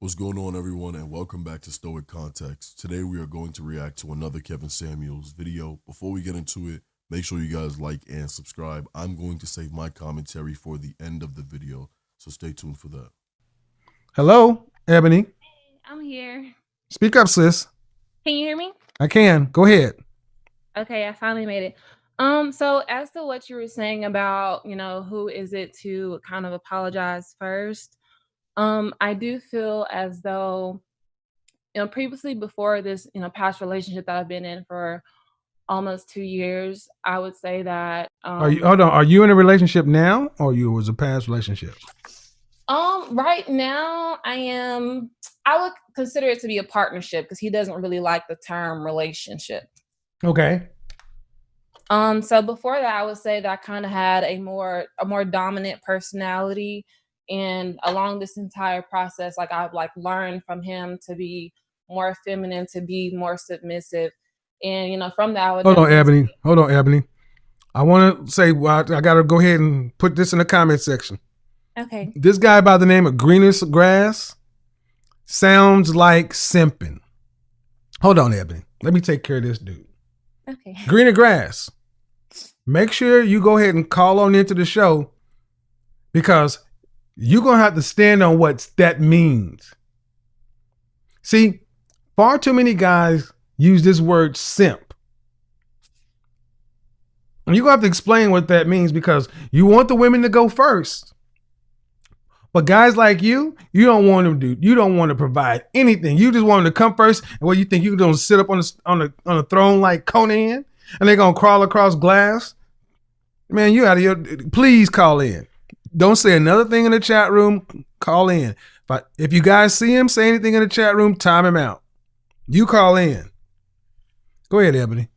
What's going on, everyone, and welcome back to Stoic Context. Today, we are going to react to another Kevin Samuels video. Before we get into it, make sure you guys like and subscribe. I'm going to save my commentary for the end of the video, so stay tuned for that. Hello, Ebony. I'm here. Speak up, sis. Can you hear me? I can. Go ahead. Okay, I finally made it. So as to what you were saying about, who is it to kind of apologize first? I do feel as though, previously before this, past relationship that I've been in for almost 2 years, I would say that Are you hold on? Are you in a relationship now, or you was a past relationship? right now I would consider it to be a partnership because he doesn't really like the term relationship. Okay. So before that, I would say that I kind of had a more dominant personality, and along this entire process, like I've learned from him to be more feminine, to be more submissive, and from that I would Hold on, definitely Ebony. say, Hold on, Ebony. I want to say, well, I got to go ahead and put this in the comment section. okay. This guy by the name of Greenest Grass sounds like simping. Hold on, Ebony. Let me take care of this dude. Okay. Greener Grass. Make sure you go ahead and call on into the show because you're going to have to stand on what that means. See, far too many guys use this word simp. And you're going to have to explain what that means because you want the women to go first. But guys like you don't want them to. You don't want to provide anything. You just want them to come first. And what you think you're going to sit up on a throne like Conan, and they're going to crawl across glass? Man, you out of your. Please call in. Don't say another thing in the chat room. Call in. But if you guys see him say anything in the chat room, time him out. You call in. Go ahead, Ebony.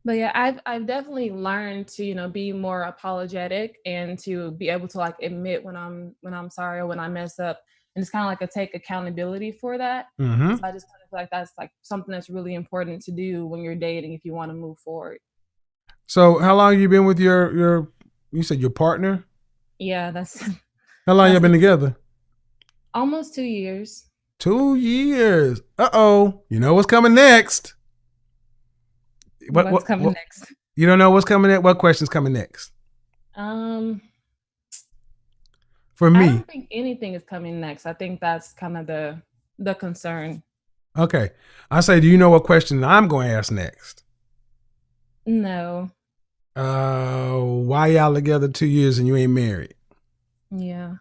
But yeah, I've definitely learned to be more apologetic and to be able to admit when I'm sorry or when I mess up, and it's kind of take accountability for that. Mm-hmm. So I just kind of feel like that's something that's really important to do when you're dating if you want to move forward. So how long you been with your you said your partner? Yeah, that's How long that's you been together? almost 2 years. 2 years. Uh-oh. You know what's coming next. What's coming next? You don't know what's coming next? What question's coming next? For me. I don't think anything is coming next. I think that's kind of the concern. Okay. I say, do you know what question I'm going to ask next? No. Why y'all together 2 years and you ain't married? Yeah.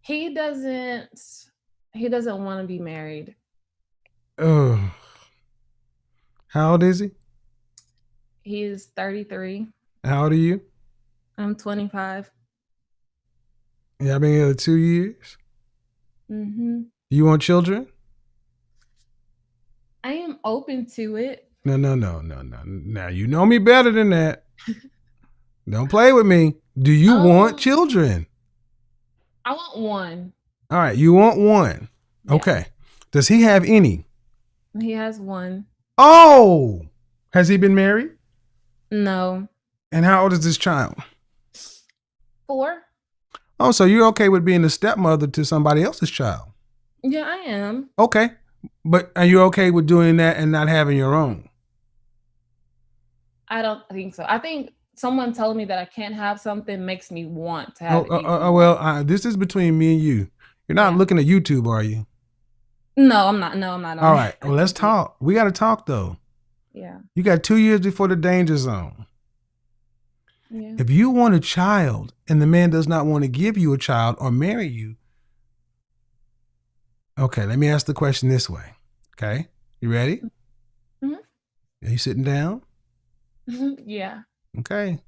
He doesn't want to be married. Oh. How old is he? He's 33. How old are you? I'm 25. Y'all been together 2 years? Mm-hmm. You want children? I am open to it. No. Now you know me better than that. Don't play with me. Do you want children? I want one. All right, you want one. Yeah. Okay. Does he have any? He has one. Oh, has he been married? No. And how old is this child? 4. Oh, so you're okay with being the stepmother to somebody else's child? Yeah, I am. Okay. But are you okay with doing that and not having your own? I don't think so. I think someone telling me that I can't have something makes me want to have it. This is between me and you. You're not looking at YouTube, are you? No, I'm not. No, I'm not. All right. Well, let's talk. We got to talk, though. Yeah. You got 2 years before the danger zone. Yeah. If you want a child and the man does not want to give you a child or marry you, okay, let me ask the question this way. Okay, you ready? Mm-hmm. Are you sitting down? Yeah. Okay.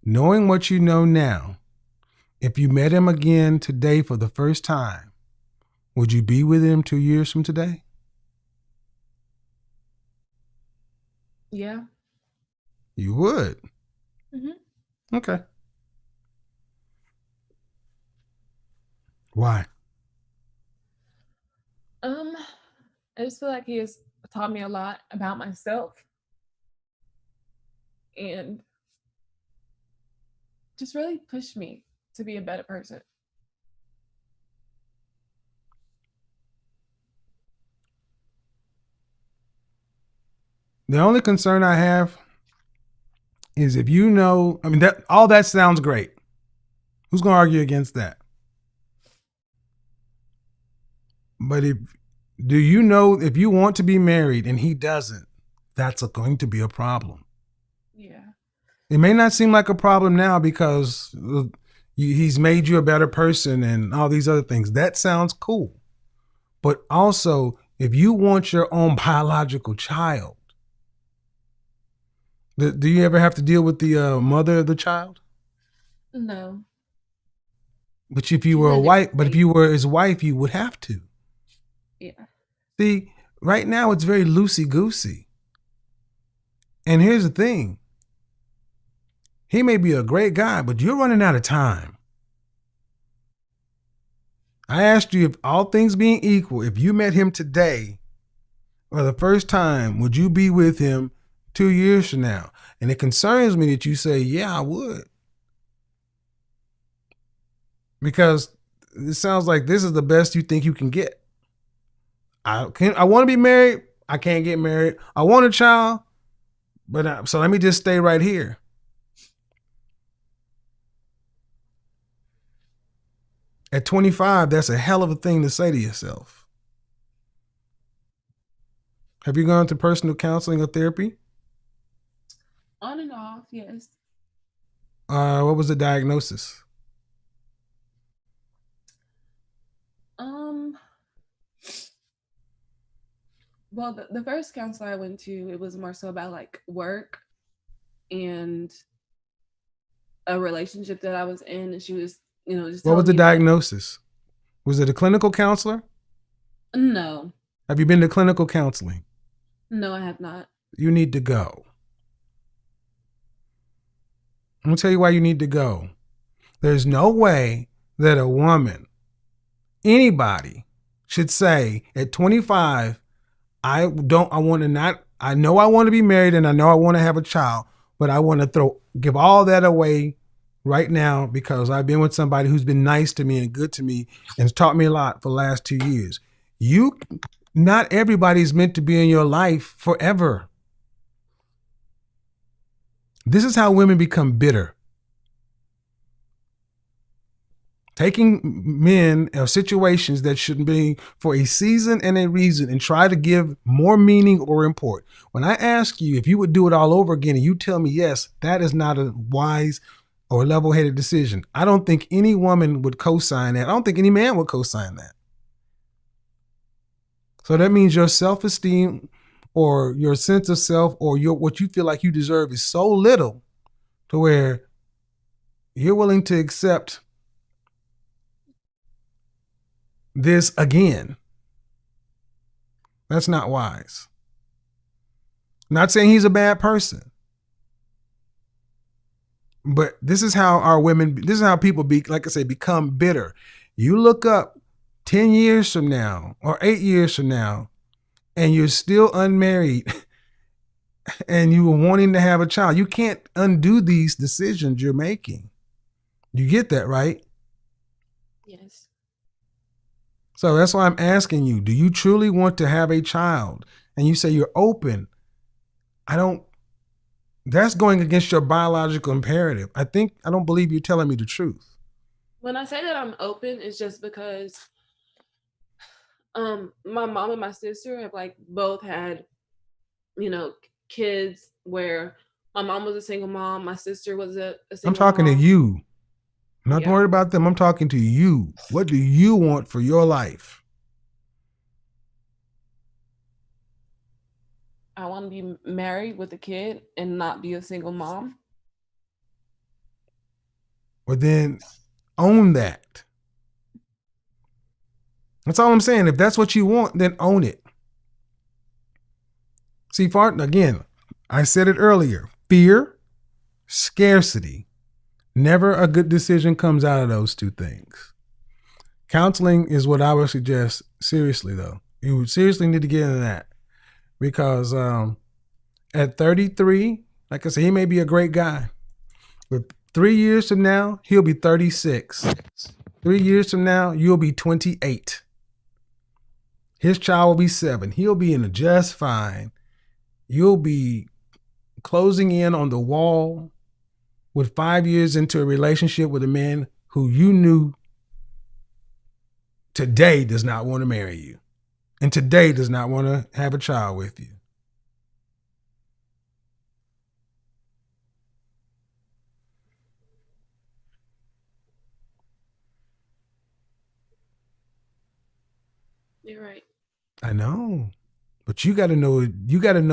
Knowing what you know now, if you met him again today for the first time, would you be with him 2 years from today? Yeah. You would? Mm-hmm. Okay. Why? I just feel like he has taught me a lot about myself and just really pushed me to be a better person. The only concern I have is if you know, I mean, that all that sounds great. Who's going to argue against that? But do you know if you want to be married and he doesn't, that's going to be a problem. Yeah. It may not seem like a problem now because he's made you a better person and all these other things. That sounds cool. But also, if you want your own biological child, do you ever have to deal with the mother of the child? No. But if you were his wife, you would have to. Yeah. See, right now it's very loosey-goosey. And here's the thing. He may be a great guy, but you're running out of time. I asked you, if all things being equal, if you met him today for the first time, would you be with him 2 years from now? And it concerns me that you say, yeah, I would. Because it sounds like this is the best you think you can get. I want to be married. I can't get married. I want a child. But so let me just stay right here. At 25, that's a hell of a thing to say to yourself. Have you gone to personal counseling or therapy? On and off, yes. What was the diagnosis? Well, the first counselor I went to, it was more so about like work and a relationship that I was in, and she was, just. What was the diagnosis? Was it a clinical counselor? No. Have you been to clinical counseling? No, I have not. You need to go. I'm going to tell you why you need to go. There's no way that a woman, anybody, should say at 25, I know I want to be married and I know I want to have a child, but I want to give all that away right now because I've been with somebody who's been nice to me and good to me and has taught me a lot for the last 2 years. Not everybody's meant to be in your life forever. This is how women become bitter. Taking men or situations that shouldn't be for a season and a reason and try to give more meaning or import. When I ask you if you would do it all over again and you tell me yes, that is not a wise or level-headed decision. I don't think any woman would co-sign that. I don't think any man would co-sign that. So that means your self-esteem or your sense of self or what you feel like you deserve is so little to where you're willing to accept this again. That's not wise. I'm not saying he's a bad person. But this is how people become bitter. You look up 10 years from now or 8 years from now and you're still unmarried and you were wanting to have a child. You can't undo these decisions you're making. You get that, right? Yes. So that's why I'm asking you, do you truly want to have a child? And you say you're open. That's going against your biological imperative. I don't believe you're telling me the truth. When I say that I'm open, it's just because my mom and my sister have both had, kids where my mom was a single mom, my sister was a single I'm talking mom. to you. I'm not worried about them. I'm talking to you. What do you want for your life? I want to be married with a kid and not be a single mom. Well, then own that. That's all I'm saying. If that's what you want, then own it. See, again, I said it earlier. Fear, scarcity. Never a good decision comes out of those two things. Counseling is what I would suggest. Seriously, though. You would seriously need to get into that. Because at 33, like I said, he may be a great guy. But 3 years from now, he'll be 36. 3 years from now, you'll be 28. His child will be 7. He'll be in just fine. you'll be closing in on the wall with 5 years into a relationship with a man who you knew today does not want to marry you and today does not want to have a child with you. You're right. I know, but you got to know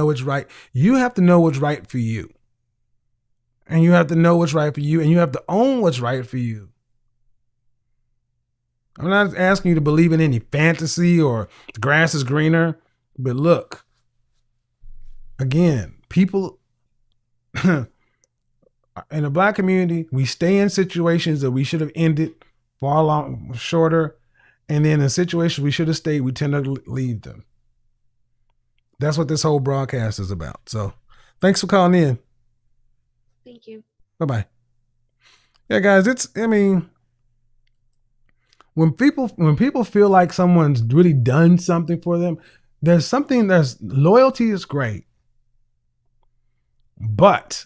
it's right. You have to know what's right for you. And you have to know what's right for you, and you have to own what's right for you. I'm not asking you to believe in any fantasy or the grass is greener, but look, again, people in the Black community, we stay in situations that we should have ended far long shorter, and then in situations we should have stayed, we tend to leave them. That's what this whole broadcast is about. So thanks for calling in. Thank you. Bye-bye. Yeah, guys, when people feel like someone's really done something for them, there's loyalty is great. But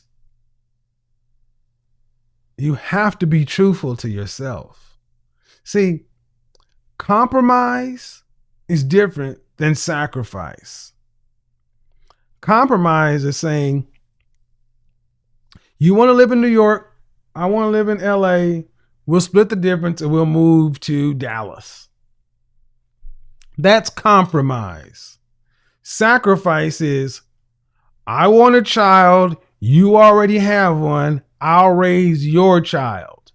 you have to be truthful to yourself. See, compromise is different than sacrifice. Compromise is saying, you want to live in New York, I want to live in LA, we'll split the difference and we'll move to Dallas. That's compromise. Sacrifice is, I want a child, you already have one, I'll raise your child.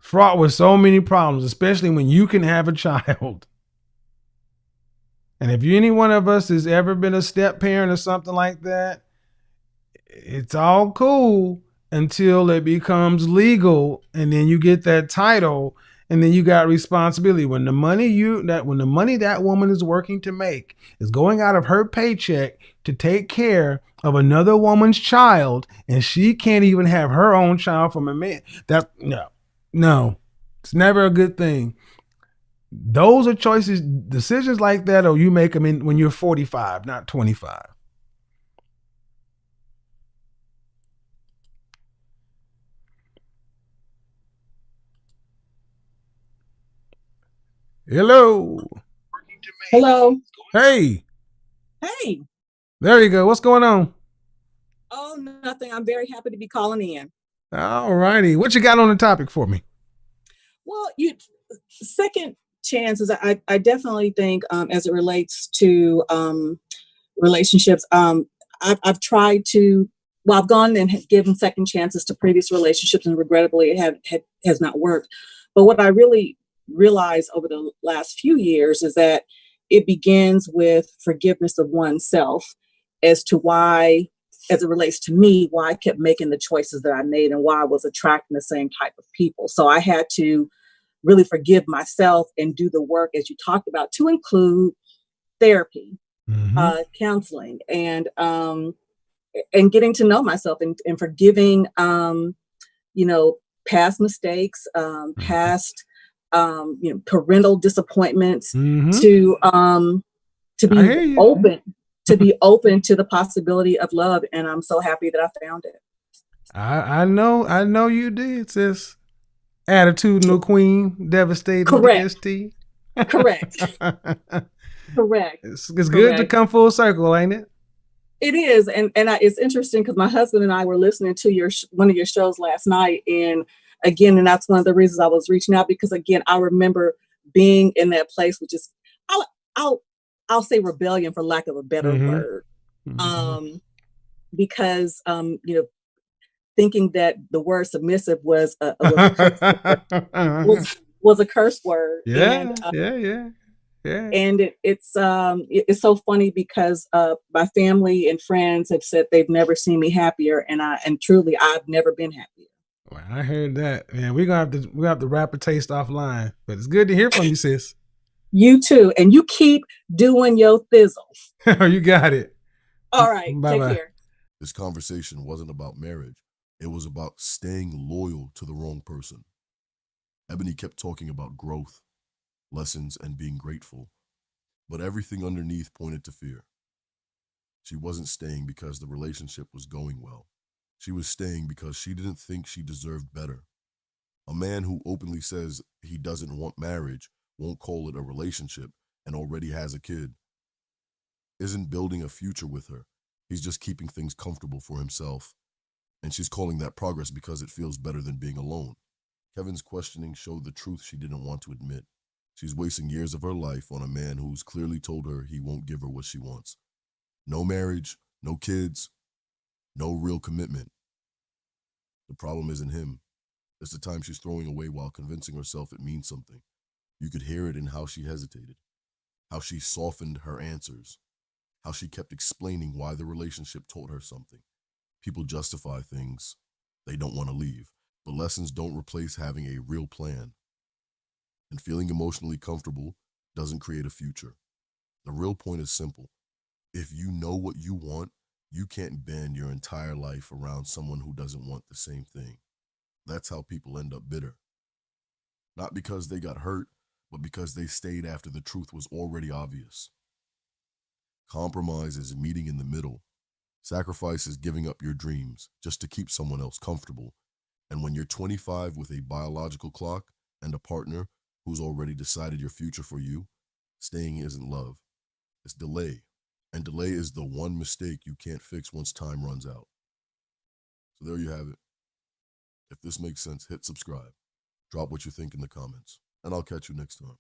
Fraught with so many problems, especially when you can have a child. And if any one of us has ever been a step parent or something like that, it's all cool until it becomes legal, and then you get that title, and then you got responsibility. When the money that woman is working to make is going out of her paycheck to take care of another woman's child, and she can't even have her own child from a man, no, it's never a good thing. Those are decisions like that, or you make them when you're 45, not 25. Hello. Hello. Hey. Hey. There you go. What's going on? Oh, nothing. I'm very happy to be calling in. All righty. What you got on the topic for me? Well, second chances, I definitely think as it relates to relationships, I've tried to, I've gone and given second chances to previous relationships, and regrettably it has not worked. But what I really realized over the last few years is that it begins with forgiveness of oneself as to why, as it relates to me, why I kept making the choices that I made and why I was attracting the same type of people. So I had to really forgive myself and do the work, as you talked about, to include therapy, counseling, and getting to know myself, and forgiving, past mistakes, past, parental disappointments, to be open, to the possibility of love. And I'm so happy that I found it. I know you did, sis. Attitudinal queen, devastating. Correct. DST. Correct. Correct. It's good to come full circle, ain't it? It is, and it's interesting because my husband and I were listening to one of your shows last night, and that's one of the reasons I was reaching out, because again, I remember being in that place, which is, I'll say rebellion for lack of a better word, because thinking that the word submissive was a curse word. Yeah, and, yeah. And it's so funny because my family and friends have said they've never seen me happier, and truly I've never been happier. Well, I heard that, man. We have to wrap a taste offline, but it's good to hear from you, sis. You too, and you keep doing your thizzle. You got it. All right, Bye-bye. Take care. This conversation wasn't about marriage. It was about staying loyal to the wrong person. Ebony kept talking about growth, lessons, and being grateful. But everything underneath pointed to fear. She wasn't staying because the relationship was going well. She was staying because she didn't think she deserved better. A man who openly says he doesn't want marriage, won't call it a relationship, and already has a kid, isn't building a future with her. He's just keeping things comfortable for himself. And she's calling that progress because it feels better than being alone. Kevin's questioning showed the truth she didn't want to admit. She's wasting years of her life on a man who's clearly told her he won't give her what she wants. No marriage, no kids, no real commitment. The problem isn't him. It's the time she's throwing away while convincing herself it means something. You could hear it in how she hesitated, how she softened her answers, how she kept explaining why the relationship taught her something. People justify things they don't want to leave, but lessons don't replace having a real plan. And feeling emotionally comfortable doesn't create a future. The real point is simple. If you know what you want, you can't bend your entire life around someone who doesn't want the same thing. That's how people end up bitter. Not because they got hurt, but because they stayed after the truth was already obvious. Compromise is meeting in the middle. Sacrifice is giving up your dreams just to keep someone else comfortable. And when you're 25 with a biological clock and a partner who's already decided your future for you, staying isn't love. It's delay. And delay is the one mistake you can't fix once time runs out. So there you have it. If this makes sense, hit subscribe. Drop what you think in the comments. And I'll catch you next time.